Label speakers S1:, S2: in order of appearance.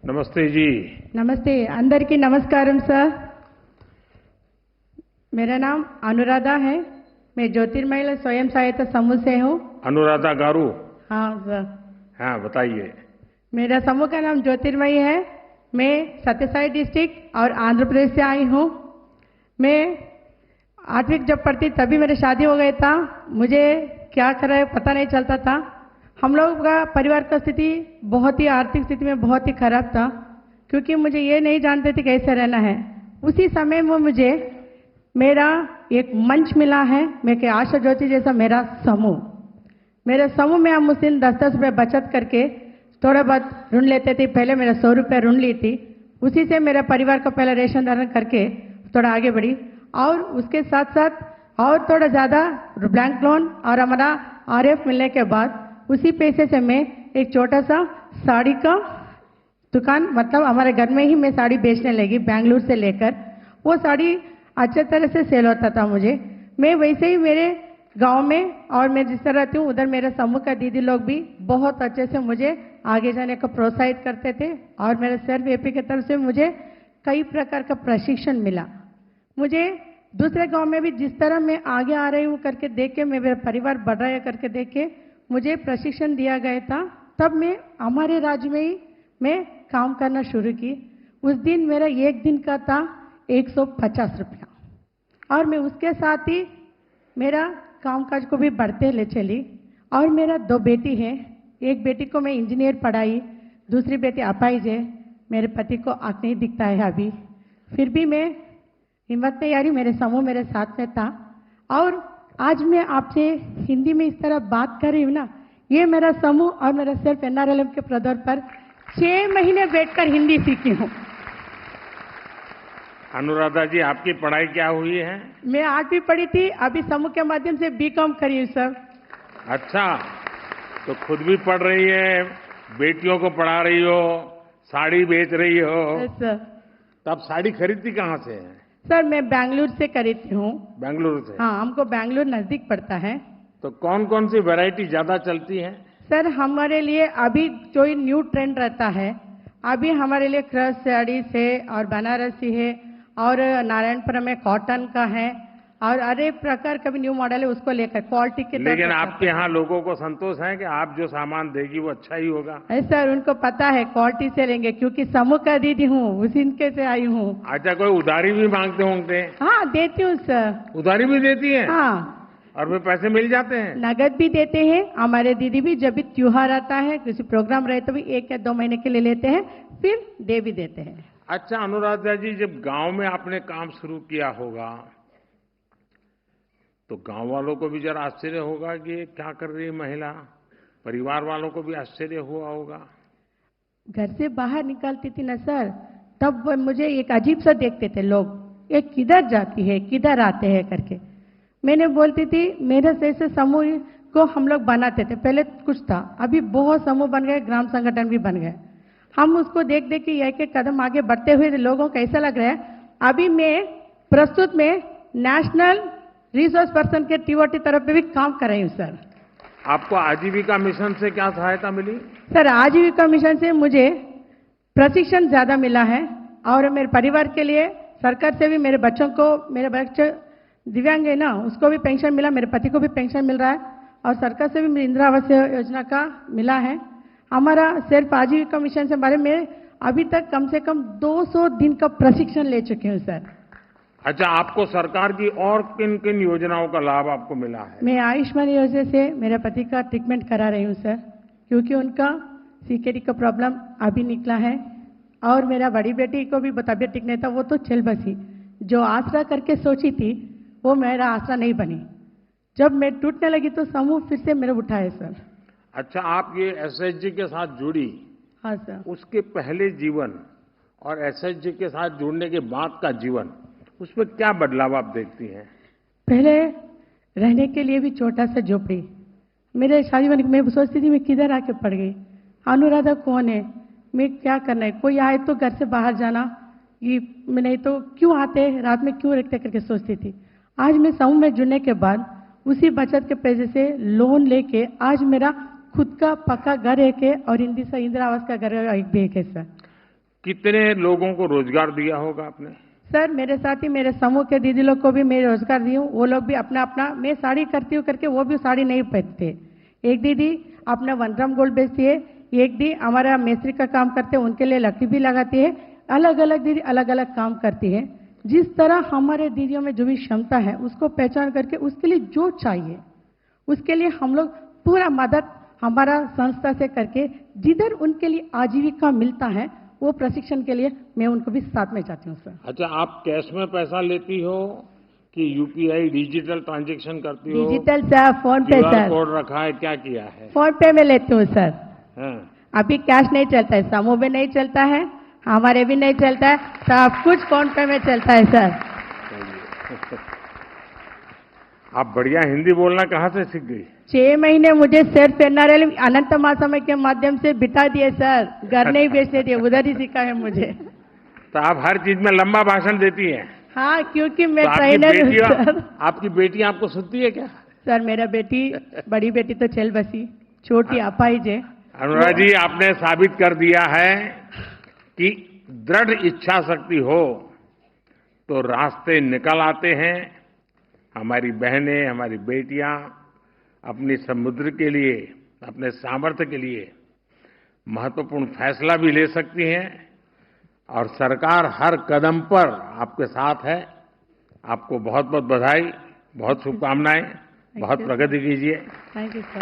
S1: नमस्ते जी।
S2: नमस्ते अंदर की नमस्कारम सर। मेरा नाम अनुराधा है। मैं ज्योतिर्मय स्वयं सहायता समूह से हूँ।
S1: अनुराधा गारू।
S2: हाँ सर।
S1: हाँ बताइए।
S2: मेरा समूह का नाम ज्योतिर्मय है। मैं सत्यसाई डिस्ट्रिक्ट और आंध्र प्रदेश से आई हूँ। मैं 8वीं जब पढ़ती तभी मेरी शादी हो गई था। मुझे क्या करे पता नहीं चलता था। हम लोग का परिवार का स्थिति बहुत ही आर्थिक स्थिति में बहुत ही खराब था, क्योंकि मुझे ये नहीं जानते थे कैसे रहना है। उसी समय में मुझे मेरा एक मंच मिला है, मैं के आशा ज्योति जैसा मेरा समूह। मेरे समूह में हम उस दिन 10-10 रुपये बचत करके थोड़ा बहुत ऋण लेते थे। पहले मेरा 100 रुपये ऋण ली थी, उसी से मेरा परिवार को पहले रेशन धारण करके थोड़ा आगे बढ़ी। और उसके साथ साथ और थोड़ा ज़्यादा बैंक लोन और हमारा RF मिलने के बाद उसी पैसे से मैं एक छोटा सा साड़ी का दुकान, मतलब हमारे घर में ही मैं साड़ी बेचने लगी बेंगलुरु से लेकर। वो साड़ी अच्छे तरह से सेल होता था मुझे। मैं वैसे ही मेरे गांव में और मैं जिस तरह रहती हूँ उधर मेरे समूह का दीदी लोग भी बहुत अच्छे से मुझे आगे जाने को प्रोत्साहित करते थे। और मेरे सर VP की तरफ से मुझे कई प्रकार का प्रशिक्षण मिला। मुझे दूसरे गांव में भी जिस तरह मैं आगे आ रही हूँ करके देख के, मेरा परिवार बढ़ रहा है करके देख के मुझे प्रशिक्षण दिया गया था। तब मैं हमारे राज्य में ही मैं काम करना शुरू की। उस दिन मेरा एक दिन का था 150 रुपया, और मैं उसके साथ ही मेरा कामकाज को भी बढ़ते ले चली। और मेरा 2 बेटी हैं। एक बेटी को मैं इंजीनियर पढ़ाई, दूसरी बेटी अपाहिज है। मेरे पति को आँख नहीं दिखता है अभी, फिर भी मैं हिम्मत नहीं हारी, मेरे समूह मेरे साथ में था। और आज मैं आपसे हिंदी में इस तरह बात कर रही हूँ ना, ये मेरा समूह और मेरा सिर्फ NRLM के प्रदर पर 6 महीने बैठकर हिंदी सीखी हूँ।
S1: अनुराधा जी, आपकी पढ़ाई क्या हुई है?
S2: मैं 8वीं पढ़ी थी, अभी समूह के माध्यम से BCom करी हूँ सर।
S1: अच्छा, तो खुद भी पढ़ रही है, बेटियों को पढ़ा रही हो, साड़ी बेच रही हो।
S2: सर,
S1: तब साड़ी खरीदती कहाँ से है?
S2: सर मैं बेंगलुरु से खरीदती हूँ।
S1: बेंगलुरु से?
S2: हाँ, हमको बेंगलुरु नजदीक पड़ता है।
S1: तो कौन कौन सी वैरायटी ज्यादा चलती है?
S2: सर हमारे लिए अभी जो न्यू ट्रेंड रहता है, अभी हमारे लिए क्रश साड़ीज है और बनारसी है और नारायणपुरम में कॉटन का है और अरे प्रकार का भी न्यू मॉडल है, उसको लेकर क्वालिटी के।
S1: लेकिन आपके यहाँ लोगों को संतोष है कि आप जो सामान देगी वो अच्छा ही होगा?
S2: सर उनको पता है क्वालिटी से लेंगे, क्योंकि समूह का दीदी हूँ, उसी इनके से आई हूँ।
S1: अच्छा, कोई उधारी भी मांगते होंगे?
S2: हाँ देती हूँ सर।
S1: उधारी भी देती है?
S2: हाँ,
S1: और वे पैसे मिल जाते हैं?
S2: नगद भी देते हैं। हमारे दीदी भी जब भी त्योहार आता है, किसी प्रोग्राम रहे तो भी 1 या 2 महीने के लिए लेते हैं, फिर दे भी देते हैं।
S1: अच्छा अनुराधा जी, जब गांव में आपने काम शुरू किया होगा तो गांव वालों को भी जरा आश्चर्य होगा कि ये क्या कर रही है महिला, परिवार वालों को भी आश्चर्य हुआ होगा।
S2: घर से बाहर निकलती थी ना सर, तब वो मुझे एक अजीब सा देखते थे लोग, ये किधर जाती है किधर आते हैं करके। मैंने बोलती थी मेरे जैसे समूह को हम लोग बनाते थे, पहले कुछ था, अभी बहुत समूह बन गए, ग्राम संगठन भी बन गए। हम उसको देख देख के एक कदम आगे बढ़ते हुए लोगों को ऐसा लग रहा है। अभी मैं प्रस्तुत में नेशनल रिसोर्स पर्सन के TOT तरफ पे भी काम कर रही हूँ सर।
S1: आपको आजीविका मिशन से क्या सहायता मिली?
S2: सर आजीविका मिशन से मुझे प्रशिक्षण ज्यादा मिला है, और मेरे परिवार के लिए सरकार से भी मेरे बच्चों को, मेरे बच्चे दिव्यांग है ना, उसको भी पेंशन मिला, मेरे पति को भी पेंशन मिल रहा है, और सरकार से भी मेरी इंदिरा आवास योजना का मिला है। हमारा सिर्फ आजीविका मिशन से बारे में अभी तक कम से कम 200 दिन का प्रशिक्षण ले चुके हूँ सर।
S1: अच्छा, आपको सरकार की और किन किन योजनाओं का लाभ आपको मिला है?
S2: मैं आयुष्मान योजना से मेरे पति का ट्रीटमेंट करा रही हूँ सर, क्योंकि उनका CKD का प्रॉब्लम अभी निकला है। और मेरा बड़ी बेटी को भी तबियत ठीक नहीं था, वो तो चल बसी। जो आसरा करके सोची थी वो मेरा आसरा नहीं बनी। जब मैं टूटने लगी तो समूह फिर से मेरे उठाए सर।
S1: अच्छा, आप ये SHG के साथ जुड़ी?
S2: हाँ सर।
S1: उसके पहले जीवन और SHG के साथ जुड़ने के बाद का जीवन, उसमें क्या बदलाव आप देखती हैं?
S2: पहले रहने के लिए भी छोटा सा झोपड़ी, मेरे शादी में मैं सोचती थी मैं किधर आके पड़ गई, अनुराधा कौन है, मैं क्या करना है, कोई आए तो घर से बाहर जाना, ये नहीं तो क्यों आते रात में क्यों रखते करके सोचती थी। आज मैं समूह में जुड़ने के बाद उसी बचत के पैसे से लोन लेके आज मेरा खुद का पक्का घर एक है, और इंदिरा आवास का घर एक भी एक है सर।
S1: कितने लोगों को रोजगार दिया होगा आपने?
S2: सर मेरे साथ ही मेरे समूह के दीदी लोग को भी मैं रोजगार दी हूँ। वो लोग भी अपना अपना, मैं साड़ी करती हूँ करके वो भी साड़ी नहीं पहनते। एक दीदी अपना 1 ग्राम गोल्ड बेचती है, एक दी हमारा मिस्त्री का काम करते हैं, उनके लिए लकड़ी भी लगाती है। अलग अलग दीदी अलग अलग काम करती है। जिस तरह हमारे दीदियों में जो भी क्षमता है उसको पहचान करके उसके लिए जो चाहिए उसके लिए हम लोग पूरा मदद हमारा संस्था से करके जिधर उनके लिए आजीविका मिलता है वो प्रशिक्षण के लिए मैं उनको भी साथ में चाहती हूँ सर।
S1: अच्छा, आप कैश में पैसा लेती हो कि यूपीआई डिजिटल ट्रांजैक्शन करती हो?
S2: डिजिटल सर, फोन पे
S1: क्यूआर
S2: सर।
S1: कोड रखा है, क्या किया है?
S2: फोन पे में लेती हूँ सर।
S1: हाँ।
S2: अभी कैश नहीं चलता है, समूह में नहीं चलता है, हमारे भी नहीं चलता है, सब कुछ फोन पे में चलता है सर।
S1: चलिए। आप बढ़िया हिंदी बोलना कहाँ से सीख गई?
S2: 6 महीने मुझे सिर्फ एनआरएल अनंत महासमय के माध्यम से बिता दिए सर। घर नहीं बेचने दिए, उधर ही सीखा है मुझे।
S1: तो आप हर चीज में लंबा भाषण देती हैं?
S2: हाँ, क्योंकि मैं
S1: तो
S2: ट्रेनर हूँ सर।
S1: आपकी बेटियां आपको सुनती है क्या?
S2: सर मेरा बेटी, बड़ी बेटी तो चल बसी, छोटी अपाहिज है।
S1: अनुराग जी, आपने साबित कर दिया है कि दृढ़ इच्छा शक्ति हो तो रास्ते निकल आते हैं। हमारी बहनें, हमारी बेटियां अपनी समुद्र के लिए, अपने सामर्थ्य के लिए महत्वपूर्ण फैसला भी ले सकती हैं और सरकार हर कदम पर आपके साथ है। आपको बहुत बहुत बधाई, बहुत शुभकामनाएं, बहुत प्रगति कीजिए।
S2: Thank you sir.